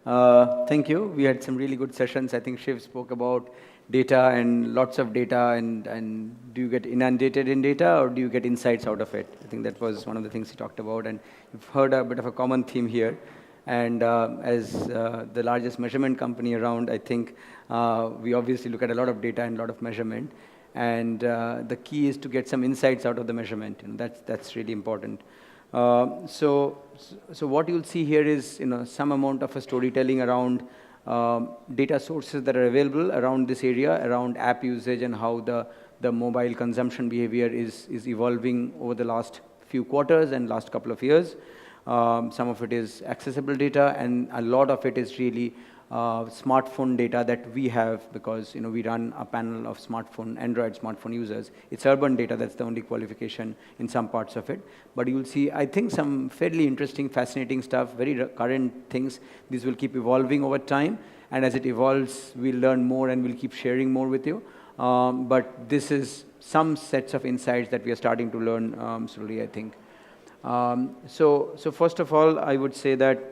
Thank you. We had some really good sessions. I think Shiv spoke about data and lots of data, and do you get inundated in data or do you get insights out of it? I think that was one of the things he talked about, and you've heard a bit of a common theme here. And as the largest measurement company around, I think we obviously look at a lot of data and a lot of measurement. And the key is to get some insights out of the measurement. That's really important. So what you'll see here is some amount of a storytelling around data sources that are available around this area, around app usage and how the mobile consumption behavior is evolving over the last few quarters and last couple of years. Some of it is accessible data, and a lot of it is really smartphone data that we have, because we run a panel of Android smartphone users. It's urban data, that's the only qualification in some parts of it. But you'll see, I think, some fairly interesting, fascinating stuff, very current things. These will keep evolving over time, and as it evolves, we'll learn more and we'll keep sharing more with you. But this is some sets of insights that we are starting to learn slowly, I think. So first of all, I would say that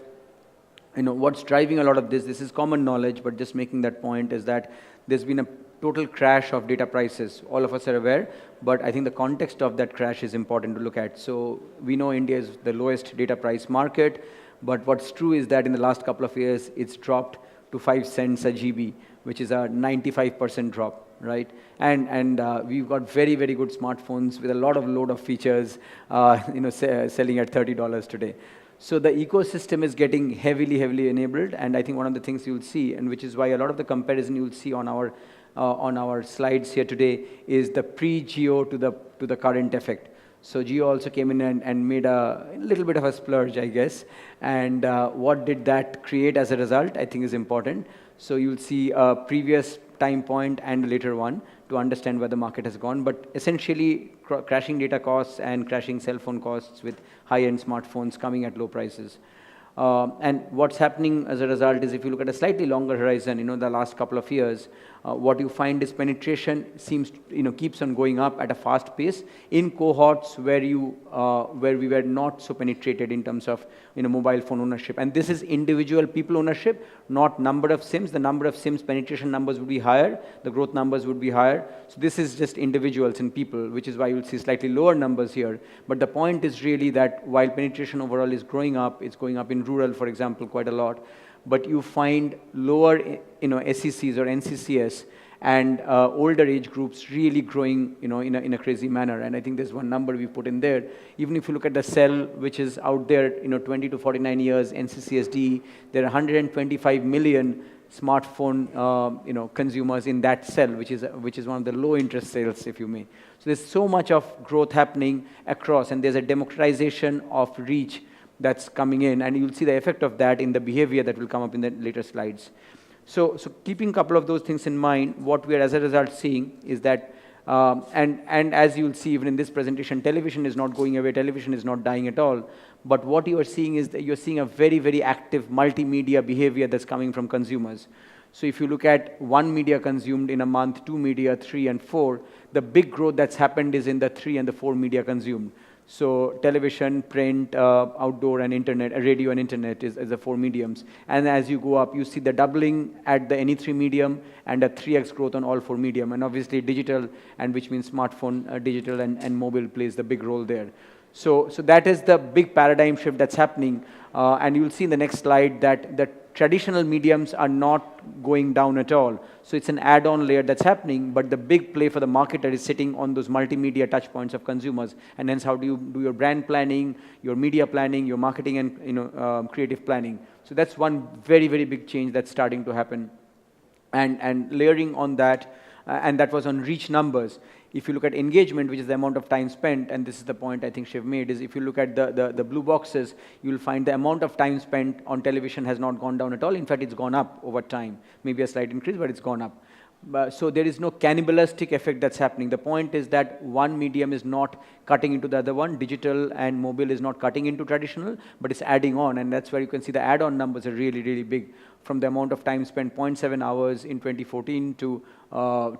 what's driving a lot of this is common knowledge, but just making that point is that there's been a total crash of data prices. All of us are aware, but I think the context of that crash is important to look at. So we know India is the lowest data price market, but what's true is that in the last couple of years, it's dropped to 5 cents a GB, which is a 95% drop, right? And we've got very, very good smartphones with a load of features, selling at $30 today. So the ecosystem is getting heavily enabled, and I think one of the things you'll see, and which is why a lot of the comparison you'll see on our slides here today, is the pre-Geo to the current effect. So Geo also came in and made a little bit of a splurge, I guess. And what did that create as a result, I think, is important. So you'll see a previous time point and a later one to understand where the market has gone. But essentially, crashing data costs and crashing cell phone costs with high-end smartphones coming at low prices. And what's happening as a result is, if you look at a slightly longer horizon, the last couple of years, what you find is penetration keeps on going up at a fast pace in cohorts where we were not so penetrated in terms of mobile phone ownership. And this is individual people ownership, not number of SIMs. The number of SIMs penetration numbers would be higher, the growth numbers would be higher. So this is just individuals and people, which is why you'll see slightly lower numbers here. But the point is really that while penetration overall is growing up, it's going up in rural, for example, quite a lot. But you find lower, SECs or NCCS and older age groups really growing, in a crazy manner. And I think there's one number we put in there. Even if you look at the cell, which is out there, 20 to 49 years, NCCSD, there are 125 million smartphone, consumers in that cell, which is one of the low interest sales, if you may. So there's so much of growth happening across, and there's a democratization of reach that's coming in, and you'll see the effect of that in the behavior that will come up in the later slides. So keeping a couple of those things in mind, what we are as a result seeing is that, and as you'll see even in this presentation, television is not going away, television is not dying at all, but what you are seeing is that you're seeing a very, very active multimedia behavior that's coming from consumers. So if you look at one media consumed in a month, two media, 3 and 4, the big growth that's happened is in the 3 and the 4 media consumed. So television, print, outdoor, and internet, radio and internet is the 4 mediums. And as you go up, you see the doubling at the any 3 medium and a 3x growth on all 4 medium. And obviously digital, and which means smartphone, digital and mobile plays the big role there. So that is the big paradigm shift that's happening. And you'll see in the next slide that the traditional mediums are not going down at all. So it's an add-on layer that's happening, but the big play for the marketer is sitting on those multimedia touch points of consumers. And hence, how do you do your brand planning, your media planning, your marketing and creative planning? So that's one very, very big change that's starting to happen. And layering on that, and that was on reach numbers. If you look at engagement, which is the amount of time spent, and this is the point I think Shiv made, is if you look at the blue boxes, you'll find the amount of time spent on television has not gone down at all. In fact, it's gone up over time. Maybe a slight increase, but it's gone up. So there is no cannibalistic effect that's happening. The point is that one medium is not cutting into the other one. Digital and mobile is not cutting into traditional, but it's adding on, and that's where you can see the add-on numbers are really, really big from the amount of time spent, 0.7 hours in 2014 to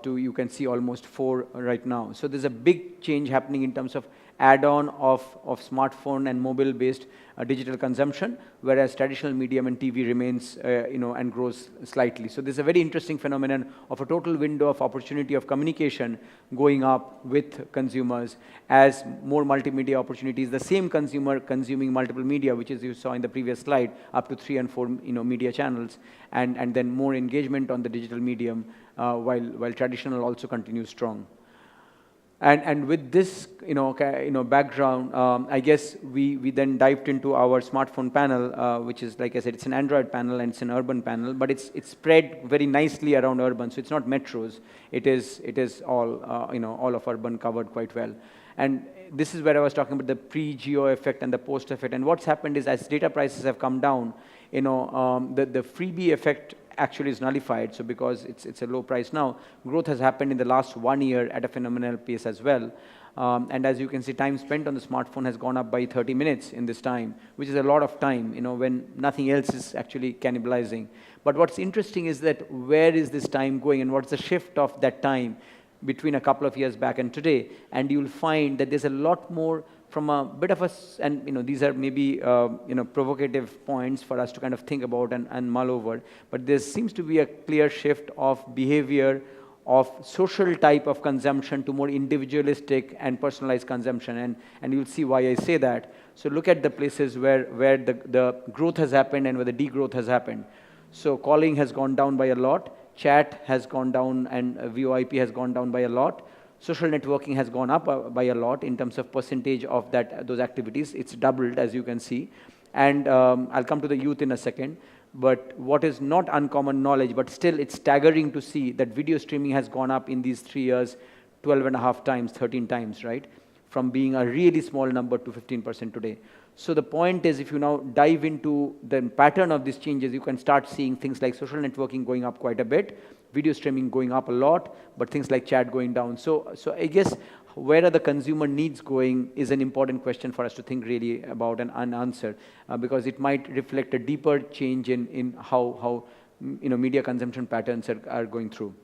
you can see almost 4 right now. So there's a big change happening in terms of add-on of smartphone and mobile-based digital consumption, whereas traditional medium and TV remains, and grows slightly. So there's a very interesting phenomenon of a total window of opportunity of communication going up with consumers as more multimedia opportunities, the same consumer consuming multiple media, which is you saw in the previous slide, up to 3 and 4 media channels, and then more engagement on the digital medium, while traditional also continues strong. And with this, background, I guess we then dived into our smartphone panel, which is, like I said, it's an Android panel and it's an urban panel, but it's spread very nicely around urban. So it's not metros. It is all, all of urban covered quite well. And this is where I was talking about the pre-geo effect and the post effect. And what's happened is, as data prices have come down, the freebie effect actually is nullified. So because it's a low price now, growth has happened in the last 1 year at a phenomenal pace as well. And as you can see, time spent on the smartphone has gone up by 30 minutes in this time, which is a lot of time, when nothing else is actually cannibalizing. But what's interesting is that where is this time going, and what's the shift of that time between a couple of years back and today? And you'll find that there's a lot more from a bit of a, and these are maybe provocative points for us to kind of think about and mull over, but there seems to be a clear shift of behavior of social type of consumption to more individualistic and personalized consumption, and you'll see why I say that. So look at the places where the growth has happened and where the degrowth has happened. So calling has gone down by a lot, chat has gone down, and VoIP has gone down by a lot. Social networking has gone up by a lot in terms of percentage of those activities. It's doubled, as you can see. And I'll come to the youth in a second. But what is not uncommon knowledge, but still it's staggering to see that video streaming has gone up in these 3 years 12.5 times, 13 times, right? From being a really small number to 15% today. So the point is, if you now dive into the pattern of these changes, you can start seeing things like social networking going up quite a bit, video streaming going up a lot, but things like chat going down. So I guess where are the consumer needs going is an important question for us to think really about and answer, because it might reflect a deeper change in how media consumption patterns are going through.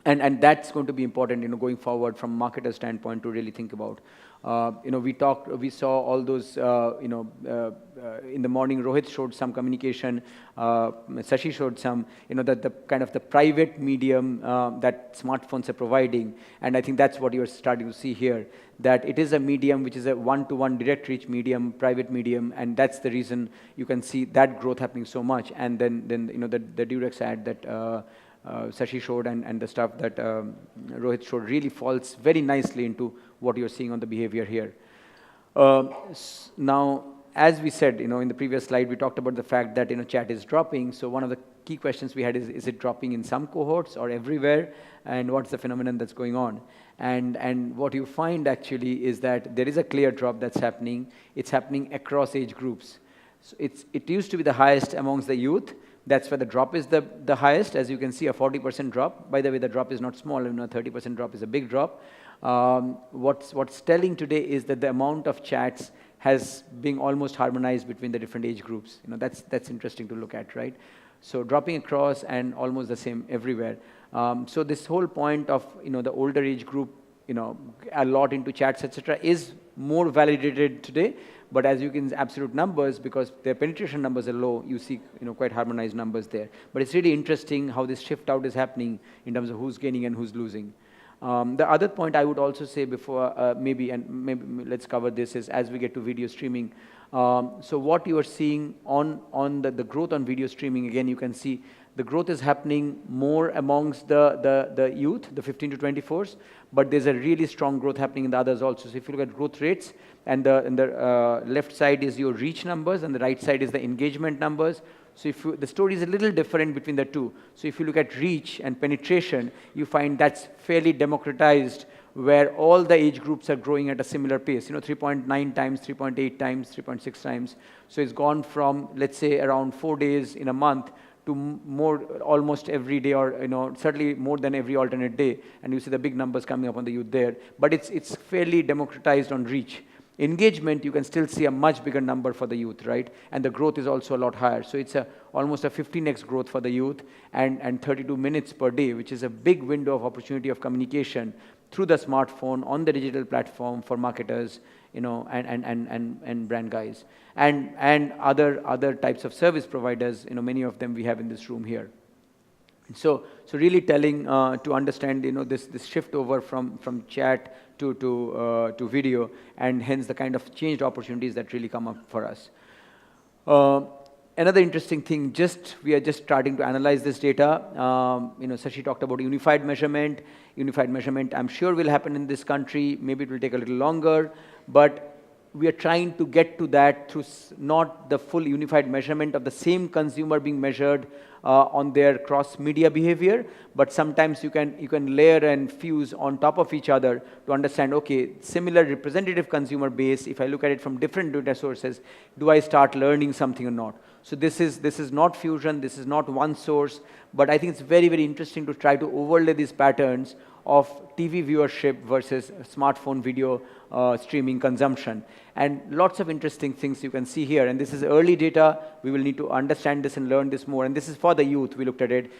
And that's going to be important, going forward from marketer standpoint to really think about. We saw all those, in the morning, Rohit showed some communication, Sashi showed some, that the kind of the private medium that smartphones are providing. And I think that's what you're starting to see here, that it is a medium which is a one-to-one direct reach medium, private medium, and that's the reason you can see that growth happening so much. And then the Durex ad that Sashi showed and the stuff that Rohit showed really falls very nicely into what you're seeing on the behavior here. Now, as we said, in the previous slide, we talked about the fact that chat is dropping. So one of the key questions we had is it dropping in some cohorts or everywhere? And what's the phenomenon that's going on? And what you find actually is that there is a clear drop that's happening. It's happening across age groups. So it used to be the highest amongst the youth. That's where the drop is the highest. As you can see, a 40% drop. By the way, the drop is not small. 30% drop is a big drop. What's telling today is that the amount of chats has been almost harmonized between the different age groups. That's interesting to look at, right? So dropping across and almost the same everywhere. So this whole point of the older age group, a lot into chats, etc., is more validated today. But as you can see, absolute numbers, because their penetration numbers are low, you see quite harmonized numbers there. But it's really interesting how this shift out is happening in terms of who's gaining and who's losing. The other point I would also say before, maybe let's cover this, is as we get to video streaming. So what you are seeing on the growth on video streaming, again, you can see the growth is happening more amongst the youth, the 15 to 24s, but there's a really strong growth happening in the others also. So if you look at growth rates, and the left side is your reach numbers, and the right side is the engagement numbers. So the story is a little different between the two. So if you look at reach and penetration, you find that's fairly democratized, where all the age groups are growing at a similar pace, 3.9 times, 3.8 times, 3.6 times. So it's gone from, let's say, around 4 days in a month to more almost every day, or certainly more than every alternate day. And you see the big numbers coming up on the youth there. But it's fairly democratized on reach. engagement, you can still see a much bigger number for the youth, right? And the growth is also a lot higher. So it's almost a 15x growth for the youth, and 32 minutes per day, which is a big window of opportunity of communication through the smartphone on the digital platform for marketers, and brand guys, and other types of service providers. Many of them we have in this room here. So really telling to understand this shift over from chat to video, and hence the kind of changed opportunities that really come up for us. Another interesting thing, we are just starting to analyze this data. Sashi talked about unified measurement. Unified measurement, I'm sure, will happen in this country. Maybe it will take a little longer, but we are trying to get to that through not the full unified measurement of the same consumer being measured on their cross-media behavior, but sometimes you can layer and fuse on top of each other to understand, okay, similar representative consumer base, if I look at it from different data sources, do I start learning something or not? So this is not fusion, this is not one source, but I think it's very, very interesting to try to overlay these patterns of TV viewership versus smartphone video streaming consumption. And lots of interesting things you can see here. And this is early data. We will need to understand this and learn this more. And this is for the youth. We looked at it.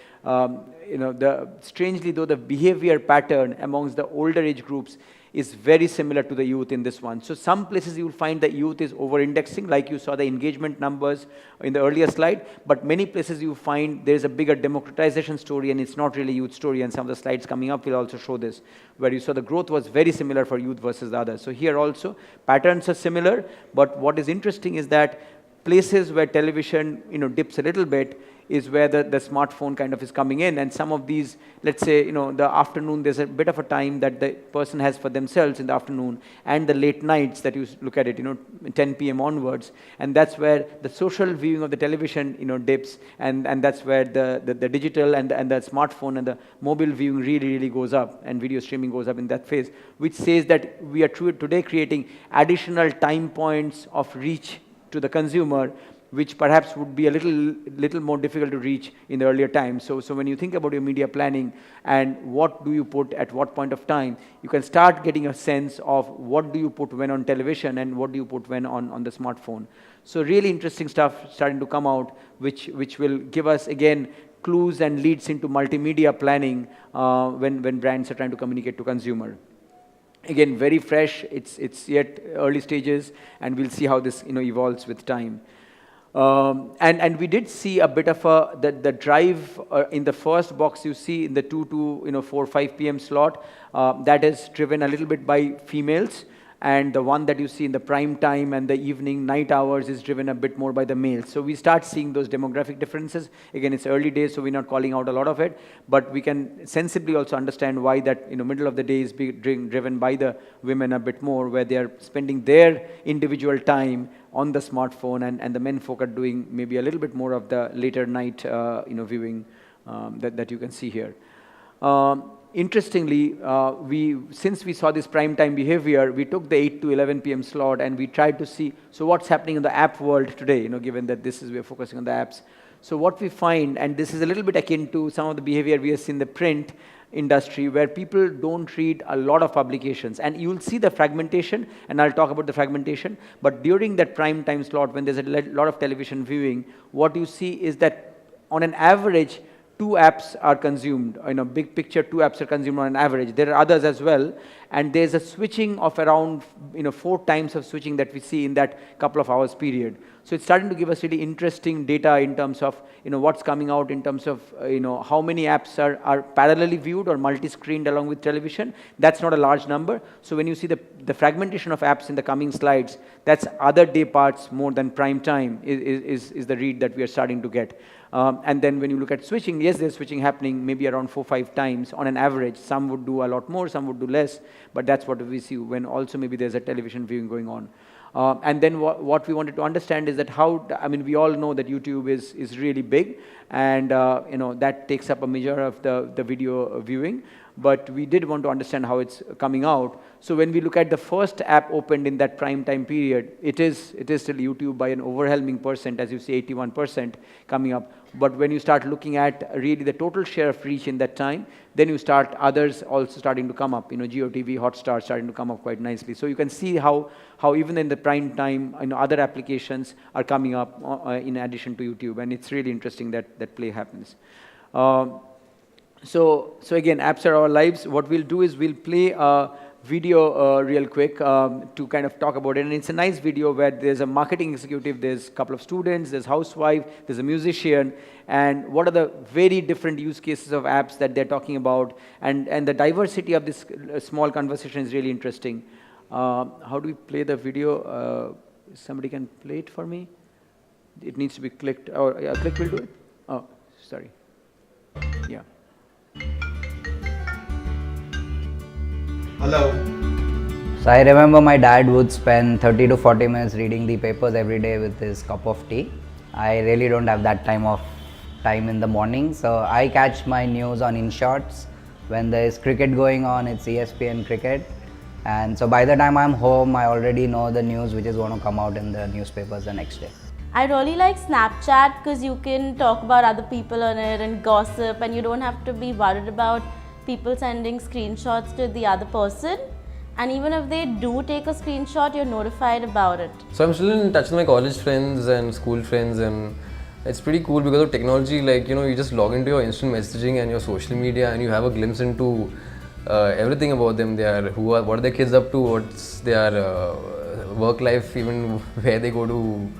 Strangely though, the behavior pattern amongst the older age groups is very similar to the youth in this one. So some places you will find that youth is over-indexing, like you saw the engagement numbers in the earlier slide, but many places you find there's a bigger democratization story, and it's not really youth story, and some of the slides coming up will also show this, where you saw the growth was very similar for youth versus the others. So here also, patterns are similar, but what is interesting is that places where television dips a little bit is where the smartphone kind of is coming in. And some of these, let's say, the afternoon, there's a bit of a time that the person has for themselves in the afternoon, and the late nights that you look at it, 10 p.m. onwards. And that's where the social viewing of the television, dips. And that's where the digital and the smartphone and the mobile viewing really goes up, and video streaming goes up in that phase, which says that we are today creating additional time points of reach to the consumer, which perhaps would be a little more difficult to reach in the earlier times. So when you think about your media planning and what do you put at what point of time, you can start getting a sense of what do you put when on television and what do you put when on the smartphone. So really interesting stuff starting to come out, which will give us, again, clues and leads into multimedia planning when brands are trying to communicate to consumer. Again, very fresh, it's yet early stages, and we'll see how this evolves with time. And we did see a bit of the drive in the first box you see in the 2 to 4, 5 p.m. slot, that is driven a little bit by females, and the one that you see in the prime time and the evening night hours is driven a bit more by the males. So we start seeing those demographic differences. Again, it's early days, so we're not calling out a lot of it, but we can sensibly also understand why that middle of the day is being driven by the women a bit more, where they are spending their individual time on the smartphone, and the men folk are doing maybe a little bit more of the later night viewing that you can see here. Interestingly, since we saw this prime time behavior, we took the 8 to 11 p.m. slot and we tried to see, so what's happening in the app world today, given that we're focusing on the apps. So what we find, and this is a little bit akin to some of the behavior we have seen in the print industry, where people don't read a lot of publications. And you'll see the fragmentation, and I'll talk about the fragmentation, but during that prime time slot, when there's a lot of television viewing, what you see is that on an average, 2 apps are consumed. Big picture, 2 apps are consumed on an average. There are others as well, and there's a switching of around 4 times of switching that we see in that couple of hours period. So it's starting to give us really interesting data in terms of what's coming out in terms of how many apps are parallelly viewed or multi-screened along with television. That's not a large number. So when you see the fragmentation of apps in the coming slides, that's other day parts more than prime time is the read that we are starting to get. And then when you look at switching, yes, there's switching happening maybe around 4-5 times on an average. Some would do a lot more, some would do less, but that's what we see when also maybe there's a television viewing going on. And then what we wanted to understand is that we all know that YouTube is really big, and that takes up a major of the video viewing. but we did want to understand how it's coming out. So when we look at the first app opened in that prime time period, it is still YouTube by an overwhelming percent, as you say, 81% coming up. But when you start looking at really the total share of reach in that time, then you start others also starting to come up. GeoTV, Hotstar starting to come up quite nicely. So you can see how even in the prime time, other applications are coming up in addition to YouTube, and it's really interesting that play happens. So again, apps are our lives. What we'll do is we'll play a video real quick to kind of talk about it. And it's a nice video where there's a marketing executive, there's a couple of students, there's housewife, there's a musician, and what are the very different use cases of apps that they're talking about. And the diversity of this small conversation is really interesting. How do we play the video? Somebody can play it for me? It needs to be clicked, or a click will do it? Oh, sorry. Yeah. Hello. So I remember my dad would spend 30 to 40 minutes reading the papers every day with his cup of tea. I really don't have that time in the morning, so I catch my news on InShots. When there is cricket going on, it's ESPN cricket. And so by the time I'm home, I already know the news which is going to come out in the newspapers the next day. I really like Snapchat because you can talk about other people on it and gossip, and you don't have to be worried about people sending screenshots to the other person. And even if they do take a screenshot, you're notified about it. So I'm still in touch with my college friends and school friends, and it's pretty cool because of technology. Like, you just log into your instant messaging and your social media, and you have a glimpse into everything about them. What are their kids up to, what's their work life, even where they go to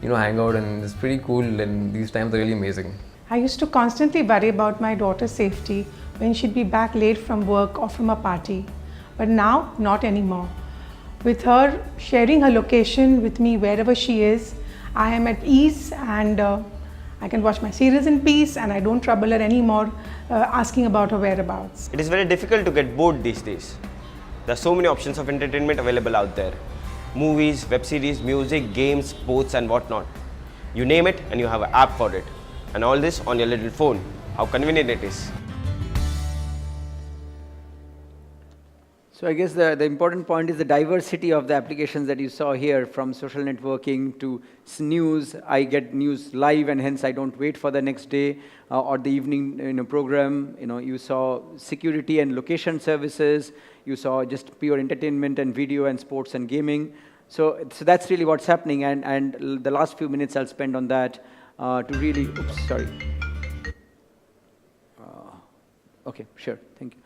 hang out, and it's pretty cool, and these times are really amazing. I used to constantly worry about my daughter's safety when she'd be back late from work or from a party. But now, not anymore. With her sharing her location with me wherever she is, I am at ease, and I can watch my series in peace, and I don't trouble her anymore asking about her whereabouts. It is very difficult to get bored these days. There are so many options of entertainment available out there. Movies, web series, music, games, sports and whatnot. You name it and you have an app for it. And all this on your little phone. How convenient it is. So I guess the important point is the diversity of the applications that you saw here, from social networking to news. I get news live, and hence I don't wait for the next day or the evening program. You saw security and location services. You saw just pure entertainment and video and sports and gaming. So that's really what's happening, and the last few minutes I'll spend on that to really, oops, sorry. Okay, sure, thank you.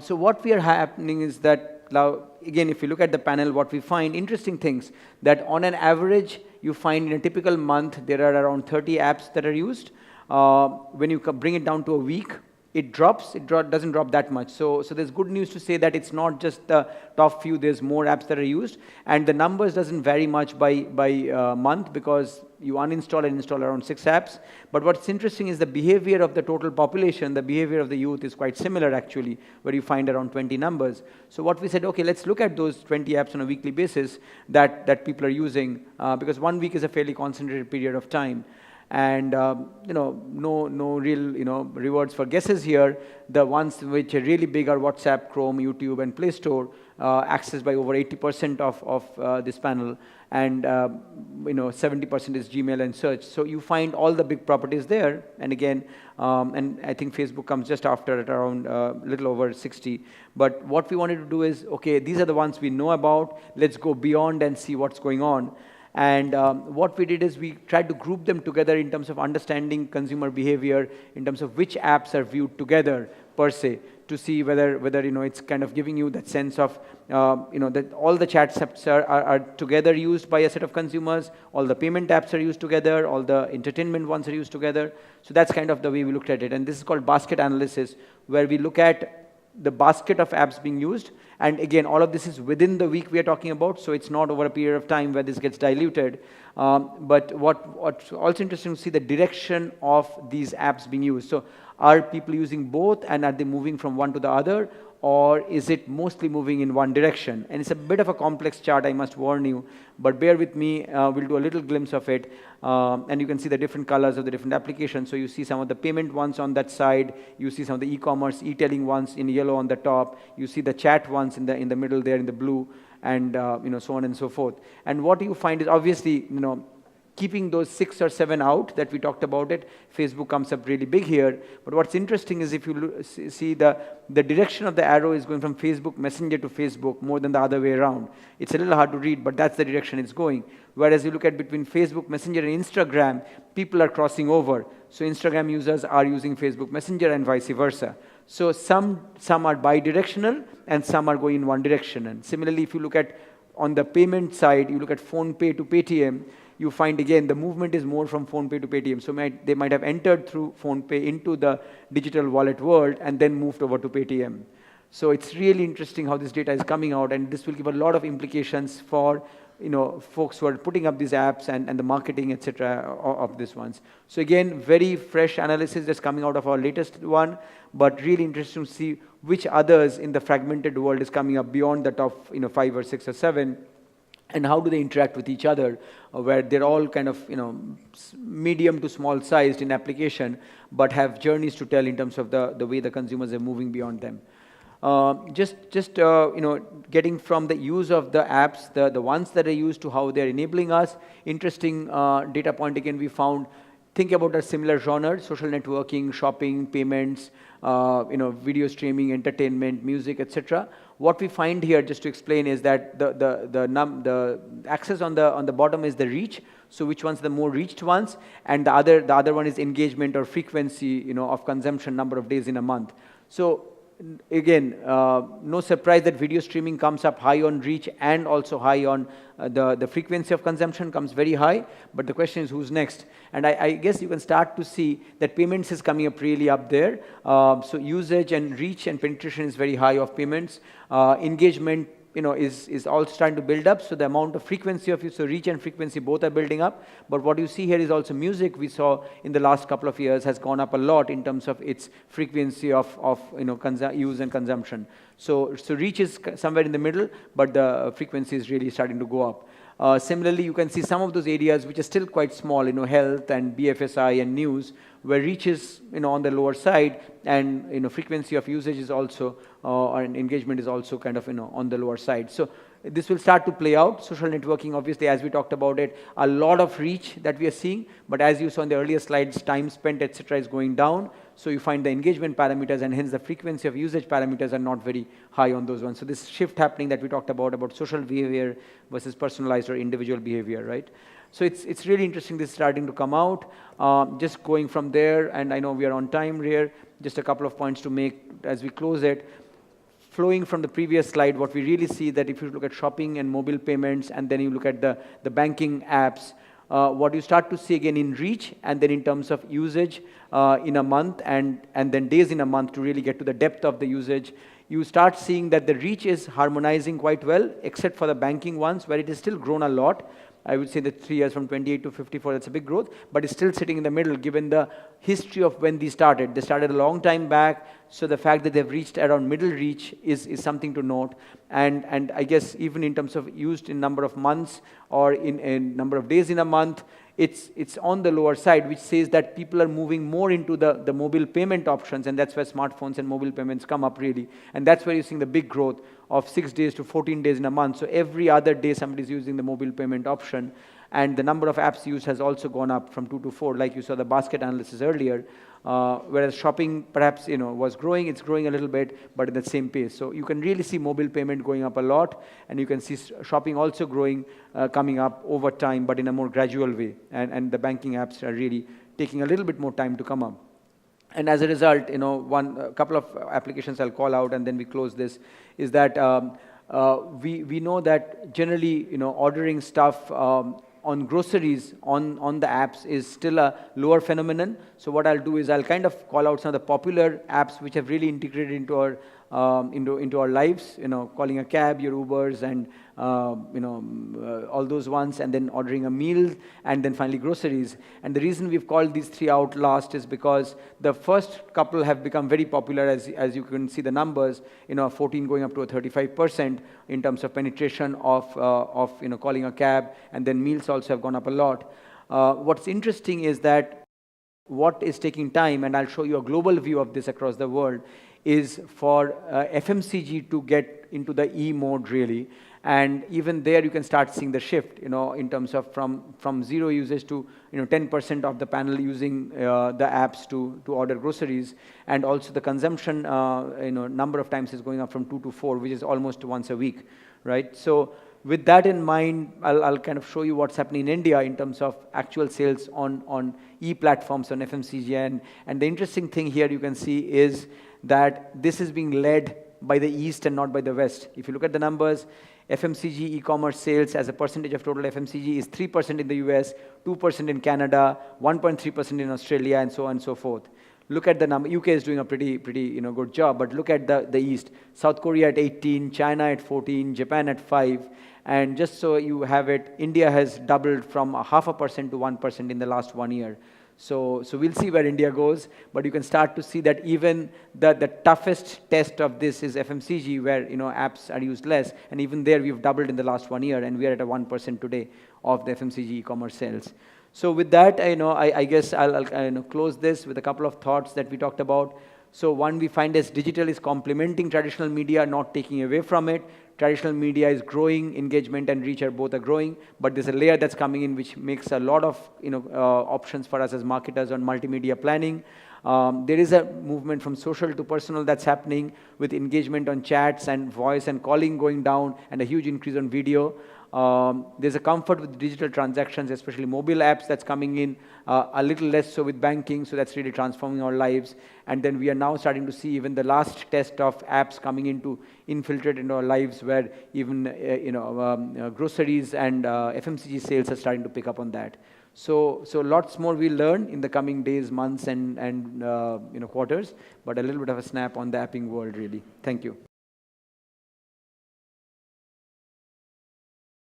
So what we are happening is that now, again, if you look at the panel, what we find interesting things, that on an average, you find in a typical month, there are around 30 apps that are used. When you bring it down to a week, it drops. It doesn't drop that much. So there's good news to say that it's not just the top few. There's more apps that are used, and the numbers doesn't vary much by month, because you uninstall and install around 6 apps. But what's interesting is the behavior of the total population. The behavior of the youth is quite similar, actually, where you find around 20 numbers. So what we said, okay, let's look at those 20 apps on a weekly basis that people are using, because 1 week is a fairly concentrated period of time. And no real rewards for guesses here. The ones which are really big are WhatsApp, Chrome, YouTube, and Play Store, accessed by over 80% of this panel, and 70% is Gmail and search. So you find all the big properties there. And again, and I think Facebook comes just after at around a little over 60. But what we wanted to do is, okay, these are the ones we know about. Let's go beyond and see what's going on. And what we did is we tried to group them together in terms of understanding consumer behavior, in terms of which apps are viewed together per se, to see whether it's kind of giving you that sense of that all the chat apps are together used by a set of consumers, all the payment apps are used together, all the entertainment ones are used together. So that's kind of the way we looked at it. And this is called basket analysis, where we look at the basket of apps being used. And again, all of this is within the week we are talking about, so it's not over a period of time where this gets diluted. But what's also interesting to see the direction of these apps being used. So are people using both, and are they moving from one to the other? or is it mostly moving in one direction? And it's a bit of a complex chart, I must warn you, but bear with me, we'll do a little glimpse of it, and you can see the different colors of the different applications. So you see some of the payment ones on that side, you see some of the e-commerce, e-tailing ones in yellow on the top, you see the chat ones in the middle there in the blue, and so on and so forth. And what you find is obviously, keeping those 6 or 7 out that we talked about it, Facebook comes up really big here. But what's interesting is if you see the direction of the arrow is going from Facebook Messenger to Facebook more than the other way around. It's a little hard to read, but that's the direction it's going. Whereas you look at between Facebook Messenger and Instagram, people are crossing over. So Instagram users are using Facebook Messenger and vice versa. So some are bi-directional and some are going in one direction. And similarly, if you look at on the payment side, you look at PhonePe to Paytm, you find again the movement is more from PhonePe to Paytm. So they might have entered through PhonePe into the digital wallet world and then moved over to Paytm. So it's really interesting how this data is coming out, and this will give a lot of implications for folks who are putting up these apps and the marketing, etc. of these ones. So again, very fresh analysis that's coming out of our latest one, but really interesting to see which others in the fragmented world is coming up beyond the top 5 or 6 or 7. And how do they interact with each other, where they're all kind of, medium to small sized in application, but have journeys to tell in terms of the way the consumers are moving beyond them. Getting from the use of the apps, the ones that are used to how they're enabling us. Interesting data point again we found. Think about a similar genre: social networking, shopping, payments, video streaming, entertainment, music, etc. What we find here, just to explain, is that the axis on the bottom is the reach. So which one's the more reached ones, and the other one is engagement or frequency, of consumption, number of days in a month. So again, no surprise that video streaming comes up high on reach and also high on the frequency of consumption comes very high. But the question is, who's next? And I guess you can start to see that payments is coming up really up there. So usage and reach and penetration is very high of payments. Engagement, is all starting to build up. So the amount of frequency of use, so reach and frequency both are building up. But what you see here is also music, we saw in the last couple of years, has gone up a lot in terms of its frequency of use and consumption. So reach is somewhere in the middle, but the frequency is really starting to go up. Similarly, you can see some of those areas which are still quite small, health and BFSI and news, where reach is on the lower side, and frequency of usage is also and engagement is also kind of on the lower side. So this will start to play out. Social networking, obviously, as we talked about it, a lot of reach that we are seeing, but as you saw in the earlier slides, time spent, etc., is going down. So you find the engagement parameters and hence the frequency of usage parameters are not very high on those ones. So this shift happening that we talked about social behavior versus personalized or individual behavior, right? So it's really interesting, this is starting to come out. Just going from there, and I know we are on time here, just a couple of points to make as we close it. Flowing from the previous slide, what we really see that if you look at shopping and mobile payments, and then you look at the banking apps, what you start to see again in reach, and then in terms of usage in a month, and then days in a month to really get to the depth of the usage, you start seeing that the reach is harmonizing quite well, except for the banking ones, where it has still grown a lot. I would say that 3 years from 28 to 54, that's a big growth, but it's still sitting in the middle given the history of when these started. They started a long time back, so the fact that they've reached around middle reach is something to note. And I guess even in terms of used in number of months or in number of days in a month, it's on the lower side, which says that people are moving more into the mobile payment options, and that's where smartphones and mobile payments come up really. And that's where you're seeing the big growth of 6 days to 14 days in a month. So every other day somebody's using the mobile payment option, and the number of apps used has also gone up from 2 to 4, like you saw the basket analysis earlier. Whereas shopping perhaps was growing, it's growing a little bit, but at the same pace. So you can really see mobile payment going up a lot, and you can see shopping also growing, coming up over time, but in a more gradual way. And the banking apps are really taking a little bit more time to come up. And as a result, a couple of applications I'll call out, and then we close this, is that we know that generally, ordering stuff on groceries on the apps is still a lower phenomenon. So what I'll do is I'll kind of call out some of the popular apps which have really integrated into our into our lives, calling a cab, your Ubers, and all those ones, and then ordering a meal, and then finally groceries. And the reason we've called these three out last is because the first couple have become very popular, as you can see the numbers, 14 going up to a 35% in terms of penetration of calling a cab, and then meals also have gone up a lot. What's interesting is that what is taking time, and I'll show you a global view of this across the world, is for FMCG to get into the E mode really. And even there you can start seeing the shift, in terms of from zero usage to 10% of the panel using the apps to order groceries. And also the consumption number of times is going up from 2 to 4, which is almost once a week, right? So with that in mind, I'll kind of show you what's happening in India in terms of actual sales on e-platforms, on FMCG. And the interesting thing here you can see is that this is being led by the East and not by the West. If you look at the numbers, FMCG e-commerce sales as a percentage of total FMCG is 3% in the US, 2% in Canada, 1.3% in Australia, and so on and so forth. Look at the number. UK is doing a pretty good job, but look at the East. South Korea at 18, China at 14, Japan at 5, and just so you have it, India has doubled from 0.5% to 1% in the last 1 year. So we'll see where India goes, but you can start to see that even the toughest test of this is FMCG, where apps are used less, and even there we've doubled in the last 1 year, and we are at a 1% today of the FMCG e-commerce sales. So with that, I guess I'll close this with a couple of thoughts that we talked about. So one, we find as digital is complementing traditional media, not taking away from it. Traditional media is growing, engagement and reach are both growing, but there's a layer that's coming in which makes a lot of options for us as marketers on multimedia planning. There is a movement from social to personal that's happening, with engagement on chats and voice and calling going down, and a huge increase on video. There's a comfort with digital transactions, especially mobile apps, that's coming in, a little less so with banking, so that's really transforming our lives. And then we are now starting to see even the last test of apps coming into infiltrate into our lives, where even groceries and FMCG sales are starting to pick up on that. So lots more we'll learn in the coming days, months, and quarters, but a little bit of a snap on the apping world really. Thank you.